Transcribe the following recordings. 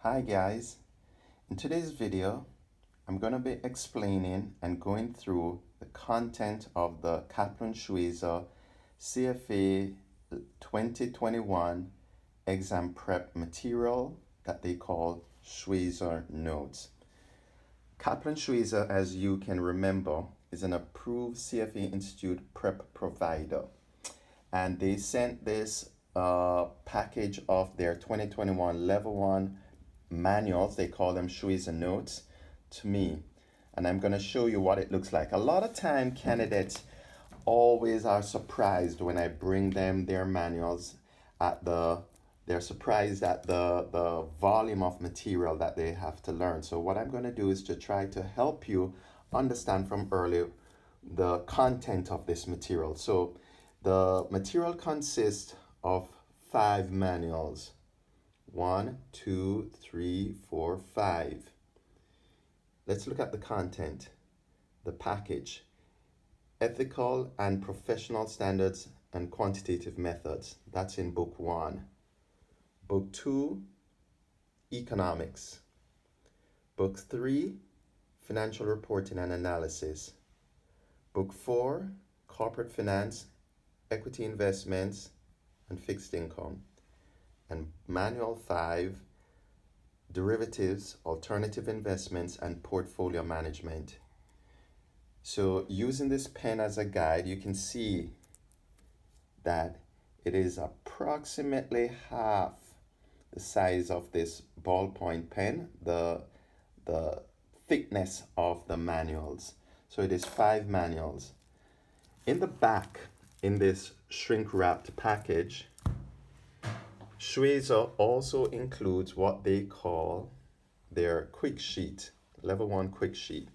Hi guys, in today's video I'm going to be explaining and going through the content of the Kaplan-Schweser CFA 2021 exam prep material that they call Schweser Notes. Kaplan-Schweser, as you can remember, is an approved CFA Institute prep provider, and they sent this package of their 2021 level 1 manuals. They call them Schweser Notes to me, and I'm going to show you what it looks like. A lot of time candidates always are surprised when I bring them their manuals they're surprised at the volume of material that they have to learn. So what I'm going to do is to try to help you understand from early the content of this material. So the material consists of 5 manuals. 1, 2, 3, 4, 5. Let's look at the content. The package: ethical and professional standards and quantitative methods. That's in book 1. Book 2, economics. Book 3, financial reporting and analysis. Book 4, corporate finance, equity investments, and fixed income. And Manual 5, derivatives, alternative investments, and portfolio management. So using this pen as a guide, you can see that it is approximately half the size of this ballpoint pen, the thickness of the manuals. So it is 5 manuals. In the back, in this shrink-wrapped package, Schweser also includes what they call their quick sheet, level 1 quick sheet,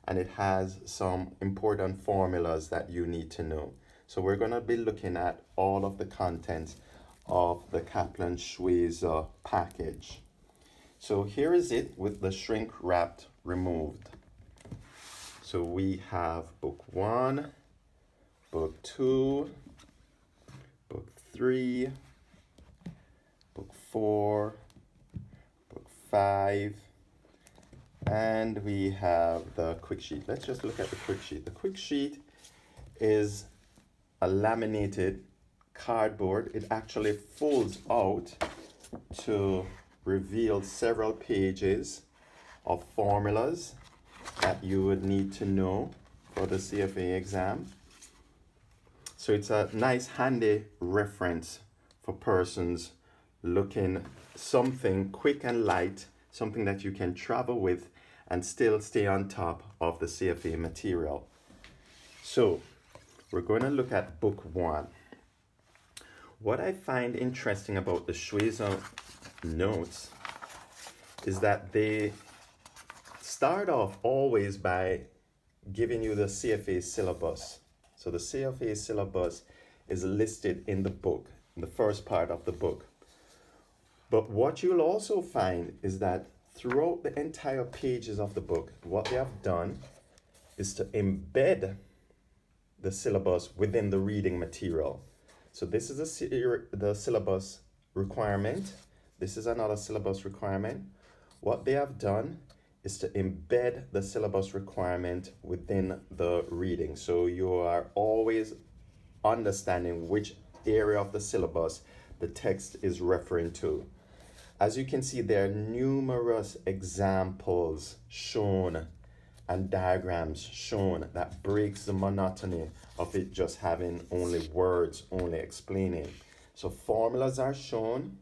and it has some important formulas that you need to know. So we're going to be looking at all of the contents of the Kaplan-Schweser package. So here is it with the shrink wrapped removed. So we have book 1, book 2, book 3, book 4, book 5, and we have the quick sheet. Let's just look at the quick sheet. The quick sheet is a laminated cardboard. It actually folds out to reveal several pages of formulas that you would need to know for the CFA exam. So it's a nice handy reference for persons looking something quick and light, something that you can travel with and still stay on top of the CFA material. So we're going to look at book 1. What I find interesting about the Schweser notes is that they start off always by giving you the CFA syllabus. So the CFA syllabus is listed in the book, in the first part of the book. But what you'll also find is that throughout the entire pages of the book, what they have done is to embed the syllabus within the reading material. So this is the syllabus requirement. This is another syllabus requirement. What they have done is to embed the syllabus requirement within the reading. So you are always understanding which area of the syllabus the text is referring to. As you can see, there are numerous examples shown and diagrams shown that breaks the monotony of it just having only words, only explaining. So formulas are shown.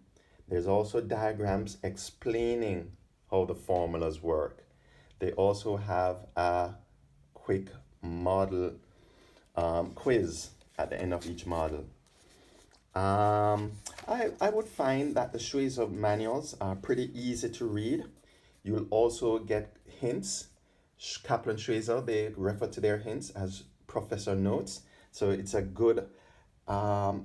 There's also diagrams explaining how the formulas work. They also have a quick model quiz at the end of each model. I would find that the Schweser manuals are pretty easy to read. You'll also get hints. Kaplan-Schweser, they refer to their hints as professor notes. So it's a good highlighter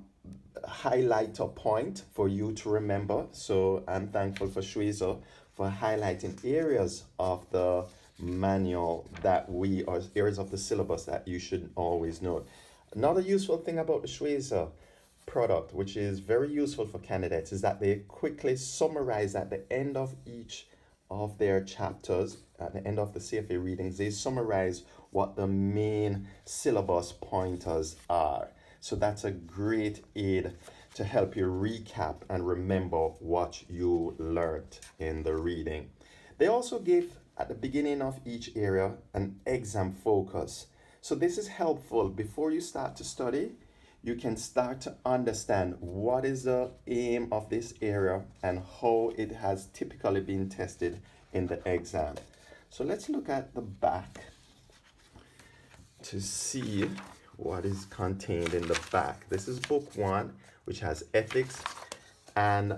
point for you to remember. So I'm thankful for Schweser for highlighting areas of the manual or areas of the syllabus that you should always know. Another useful thing about the Schweser, product, which is very useful for candidates, is that they quickly summarize at the end of each of their chapters, at the end of the CFA readings, they summarize what the main syllabus pointers are. So that's a great aid to help you recap and remember what you learned in the reading. They also give at the beginning of each area an exam focus. So this is helpful before you start to study. You can start to understand what is the aim of this area and how it has typically been tested in the exam. So let's look at the back to see what is contained in the back. This is book 1, which has ethics and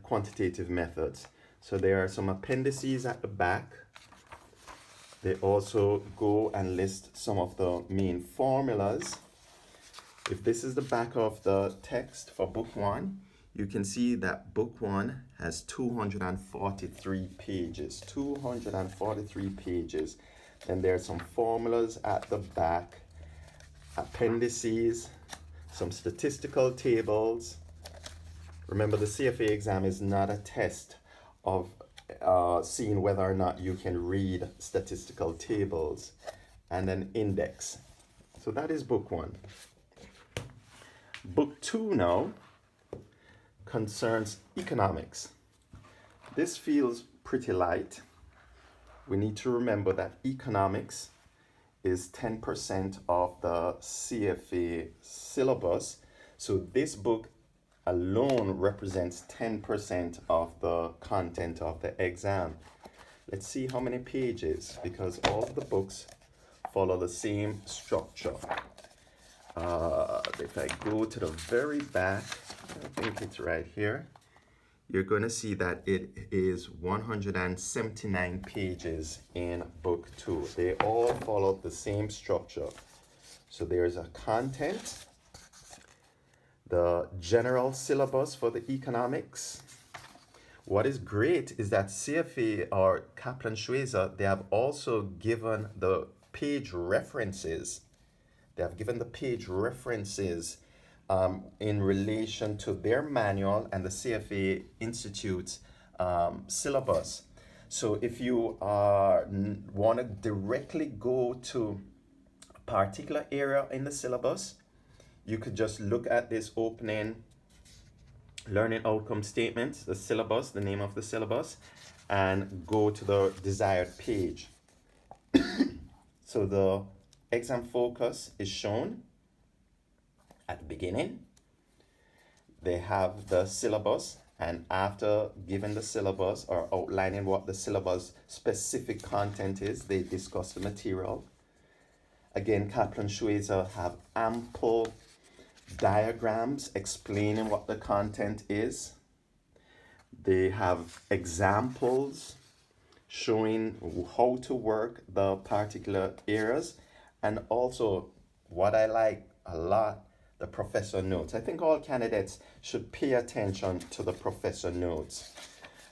quantitative methods. So there are some appendices at the back. They also go and list some of the main formulas. If this is the back of the text for book 1, you can see that book 1 has 243 pages. 243 pages. Then there are some formulas at the back, appendices, some statistical tables. Remember, the CFA exam is not a test of seeing whether or not you can read statistical tables, and an index. So that is book 1. Book 2 now concerns economics. This feels pretty light. We need to remember that economics is 10% of the CFA syllabus. So this book alone represents 10% of the content of the exam. Let's see how many pages, because all of the books follow the same structure. If I go to the very back, I think it's right here, you're going to see that it is 179 pages in book 2. They all follow the same structure. So there's a content, the general syllabus for the economics. What is great is that CFA or Kaplan-Schweser, they have also given the page references. They have given the page references in relation to their manual and the CFA Institute's syllabus. So if you want to directly go to a particular area in the syllabus, you could just look at this opening learning outcome statements, the syllabus, the name of the syllabus, and go to the desired page. So the exam focus is shown at the beginning. They have the syllabus, and after giving the syllabus or outlining what the syllabus specific content is, they discuss the material. Again, Kaplan-Schweser have ample diagrams explaining what the content is. They have examples showing how to work the particular areas, and also what I like a lot, the professor notes. I think all candidates should pay attention to the professor notes.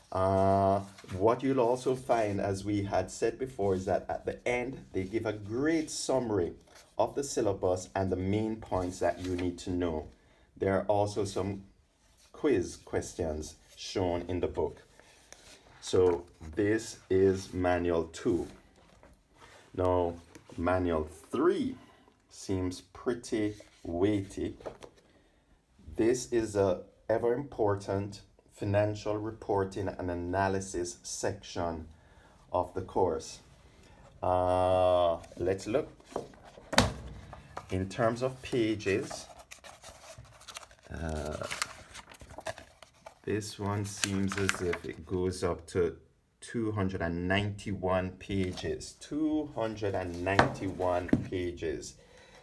What you'll also find, as we had said before, is that at the end they give a great summary of the syllabus and the main points that you need to know. There are also some quiz questions shown in the book. So this is Manual 2. Now, Manual 3 seems pretty weighty. This is a ever important financial reporting and analysis section of the course. Let's look. In terms of pages, this one seems as if it goes up to 291 pages. 291 pages.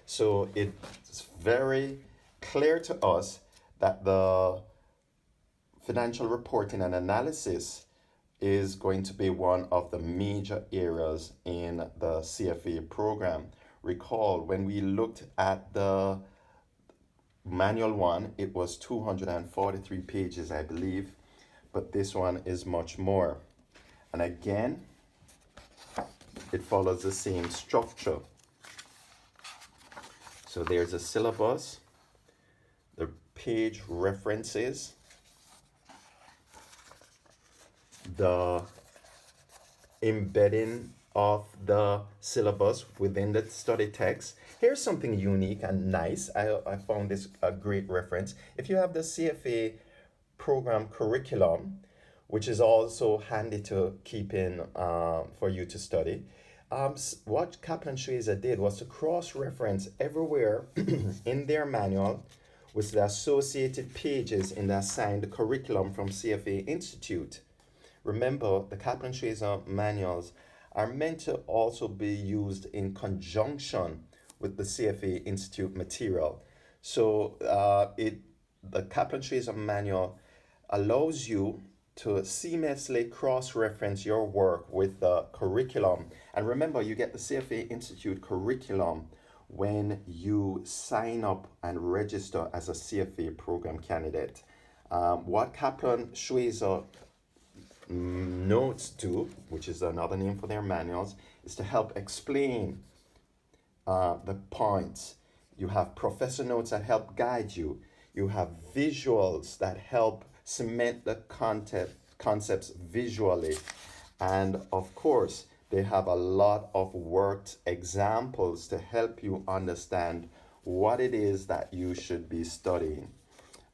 So it's very clear to us that the financial reporting and analysis is going to be one of the major areas in the CFA program. Recall, when we looked at the Manual 1, it was 243 pages, I believe, but this one is much more. And again, it follows the same structure. So there's a syllabus, the page references, the embedding of the syllabus within the study text. Here's something unique and nice. I found this a great reference. If you have the CFA program curriculum, which is also handy to keep in for you to study, what Kaplan-Schweser did was to cross-reference everywhere in their manual with the associated pages in the assigned curriculum from CFA Institute. Remember, the Kaplan-Schweser manuals are meant to also be used in conjunction with the CFA Institute material. So the Kaplan-Schweser manual allows you to seamlessly cross-reference your work with the curriculum. And remember, you get the CFA Institute curriculum when you sign up and register as a CFA program candidate. What Kaplan-Schweser notes do, which is another name for their manuals, is to help explain the points. You have professor notes that help guide you. You have visuals that help cement the concepts visually. And of course, they have a lot of worked examples to help you understand what it is that you should be studying.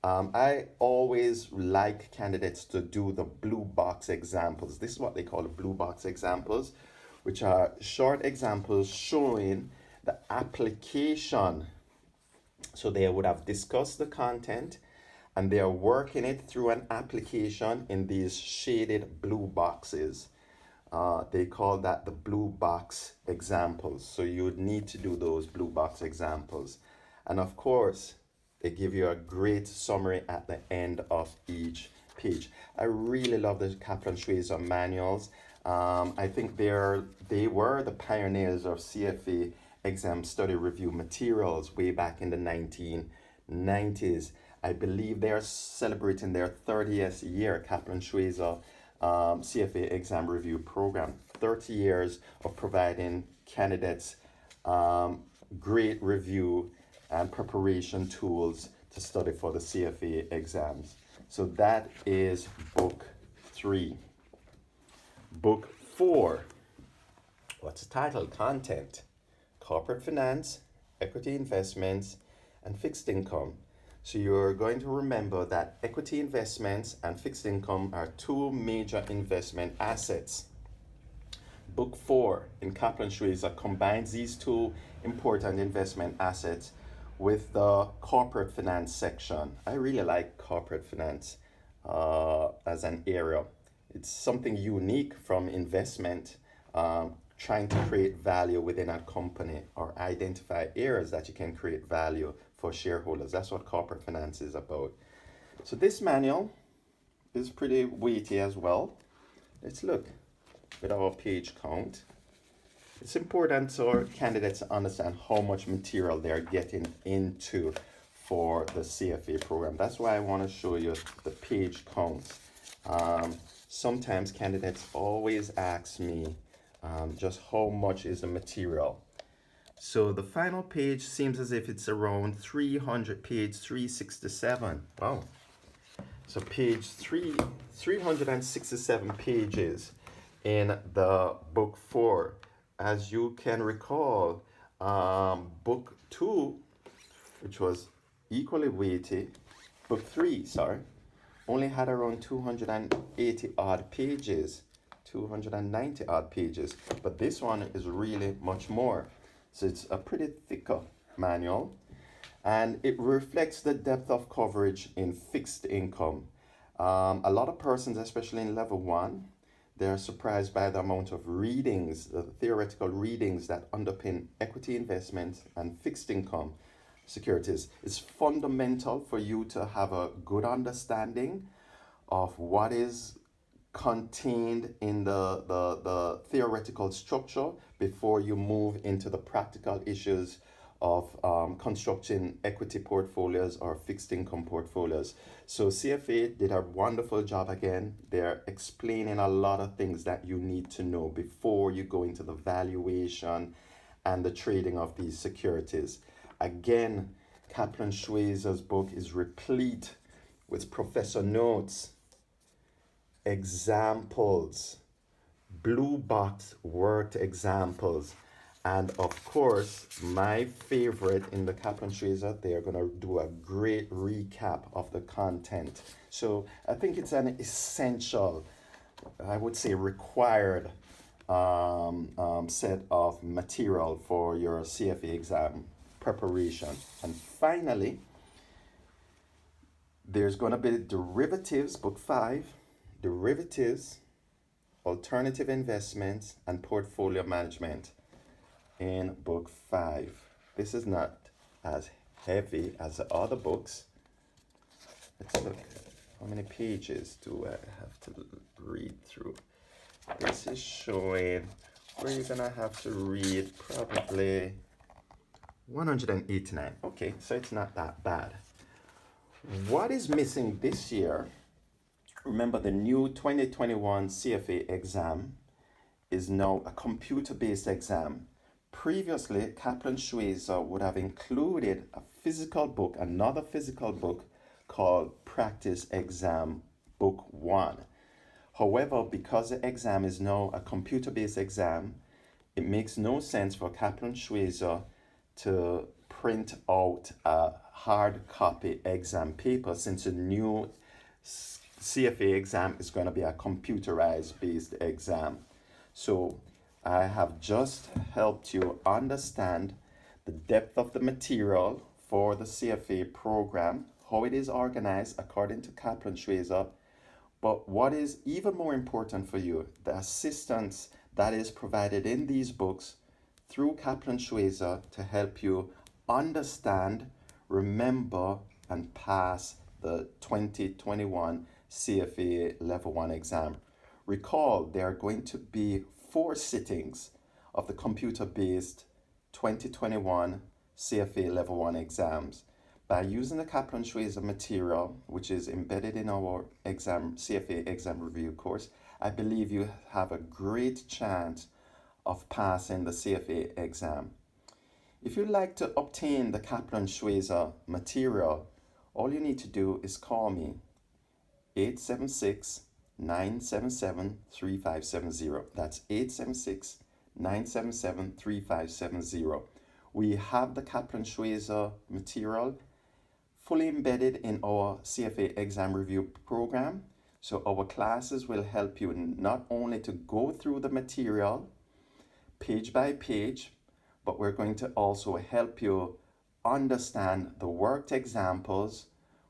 I always like candidates to do the blue box examples. This is what they call the blue box examples, which are short examples showing the application. So they would have discussed the content and they are working it through an application in these shaded blue boxes. They call that the blue box examples. So you would need to do those blue box examples. And of course, they give you a great summary at the end of each page. I really love the Kaplan-Schweser manuals. I think they were the pioneers of CFA exam study review materials way back in the 1990s. I believe they are celebrating their 30th year, Kaplan-Schweser CFA exam review program. 30 years of providing candidates great review and preparation tools to study for the CFA exams. So that is book 3. Book 4, what's the title? Content, corporate finance, equity investments, and fixed income. So you're going to remember that equity investments and fixed income are two major investment assets. Book 4 in Kaplan-Schweser combines these two important investment assets with the corporate finance section. I really like corporate finance as an area. It's something unique from investment, trying to create value within a company or identify areas that you can create value for shareholders. That's what corporate finance is about. So this manual is pretty weighty as well. Let's look at our page count. It's important for candidates to understand how much material they're getting into for the CFA program. That's why I want to show you the page count. Sometimes candidates always ask me just how much is the material. So the final page seems as if it's around 300, page 367. Wow. So page 367 pages in the book 4. As you can recall, book 2, which was equally weighty, book 3, only had around 280 odd pages, 290 odd pages, but this one is really much more. So it's a pretty thicker manual, and it reflects the depth of coverage in fixed income. A lot of persons, especially in level 1, they're surprised by the amount of readings, the theoretical readings that underpin equity investments and fixed income securities. It's fundamental for you to have a good understanding of what is contained in the theoretical structure before you move into the practical issues of constructing equity portfolios or fixed income portfolios. So CFA did a wonderful job again. They're explaining a lot of things that you need to know before you go into the valuation and the trading of these securities. Again, Kaplan-Schweser's book is replete with professor notes, examples, blue box worked examples, and of course, my favorite in the Kaplan-Schweser, they are going to do a great recap of the content. So I think it's an essential, I would say required set of material for your CFA exam preparation. And finally, there's going to be derivatives, book 5, derivatives, alternative investments, and portfolio management in book 5. This is not as heavy as the other books. Let's look. How many pages do I have to read through? This is showing where you're gonna have to read probably 189. Okay, so it's not that bad. What is missing this year? Remember, the new 2021 CFA exam is now a computer-based exam. Previously, Kaplan-Schweser would have included a physical book, another physical book called Practice Exam Book 1. However, because the exam is now a computer-based exam, it makes no sense for Kaplan-Schweser to print out a hard copy exam paper, since the new CFA exam is going to be a computerized based exam. So I have just helped you understand the depth of the material for the CFA program, how it is organized according to Kaplan-Schweser. But what is even more important for you, the assistance that is provided in these books through Kaplan-Schweser to help you understand, remember, and pass the 2021 CFA Level 1 exam. Recall, there are going to be 4 sittings of the computer-based 2021 CFA Level 1 exams. By using the Kaplan-Schweser material, which is embedded in our CFA exam review course, I believe you have a great chance of passing the CFA exam. If you'd like to obtain the Kaplan-Schweser material, all you need to do is call me 876-977-3570. That's 876-977-3570. We have the Kaplan-Schweser material fully embedded in our CFA exam review program. So our classes will help you not only to go through the material page by page, but we're going to also help you understand the worked examples.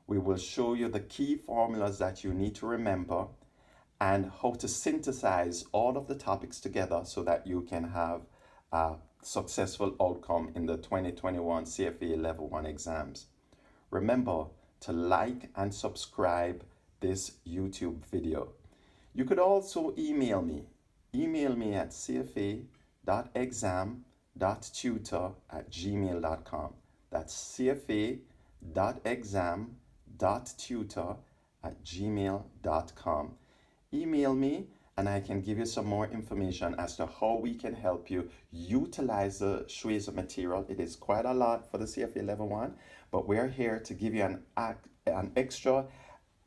We will show you the key formulas that you need to remember and how to synthesize all of the topics together so that you can have a successful outcome in the 2021 CFA Level 1 exams. Remember to like and subscribe this YouTube video. You could also email me. Email me at cfa.exam.tutor@gmail.com. That's cfa.exam.tutor@gmail.com. Email me and I can give you some more information as to how we can help you utilize the Schweser material. It is quite a lot for the CFA Level 1, but we're here to give you an extra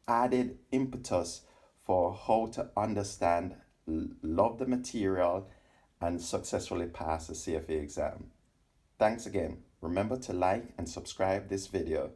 added impetus for how to understand, love the material, and successfully pass the CFA exam. Thanks again. Remember to like and subscribe this video.